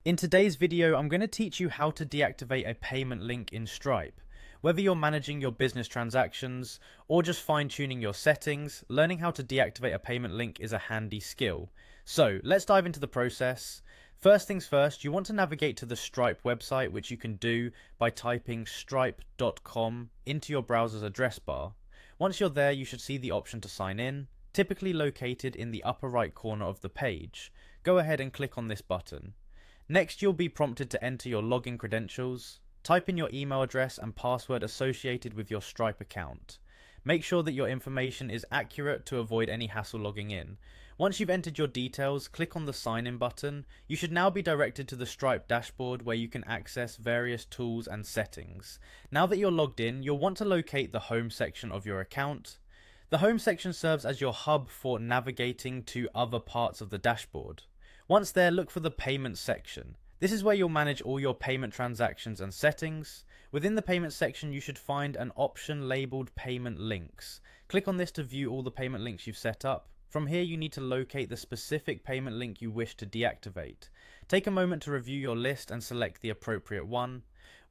In today's video, I'm going to teach you how to deactivate a payment link in Stripe. Whether you're managing your business transactions or just fine-tuning your settings, learning how to deactivate a payment link is a handy skill. So let's dive into the process. First things first, you want to navigate to the Stripe website, which you can do by typing stripe.com into your browser's address bar. Once you're there, you should see the option to sign in, typically located in the upper right corner of the page. Go ahead and click on this button. Next, you'll be prompted to enter your login credentials. Type in your email address and password associated with your Stripe account. Make sure that your information is accurate to avoid any hassle logging in. Once you've entered your details, click on the sign in button. You should now be directed to the Stripe dashboard where you can access various tools and settings. Now that you're logged in, you'll want to locate the home section of your account. The home section serves as your hub for navigating to other parts of the dashboard. Once there, look for the Payments section. This is where you'll manage all your payment transactions and settings. Within the Payments section, you should find an option labeled Payment Links. Click on this to view all the payment links you've set up. From here, you need to locate the specific payment link you wish to deactivate. Take a moment to review your list and select the appropriate one.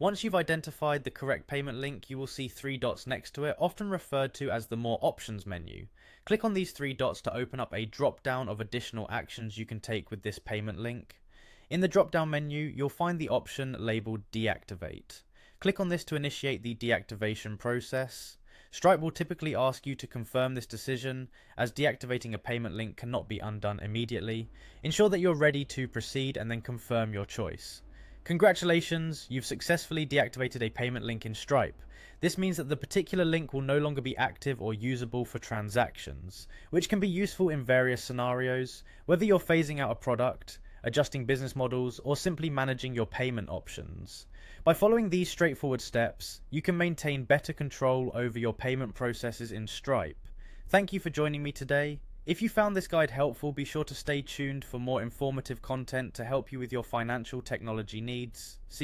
Once you've identified the correct payment link, you will see three dots next to it, often referred to as the More Options menu. Click on these three dots to open up a drop-down of additional actions you can take with this payment link. In the drop-down menu, you'll find the option labeled Deactivate. Click on this to initiate the deactivation process. Stripe will typically ask you to confirm this decision, as deactivating a payment link cannot be undone immediately. Ensure that you're ready to proceed and then confirm your choice. Congratulations, you've successfully deactivated a payment link in Stripe. This means that the particular link will no longer be active or usable for transactions, which can be useful in various scenarios, whether you're phasing out a product, adjusting business models, or simply managing your payment options. By following these straightforward steps, you can maintain better control over your payment processes in Stripe. Thank you for joining me today. If you found this guide helpful, be sure to stay tuned for more informative content to help you with your financial technology needs. See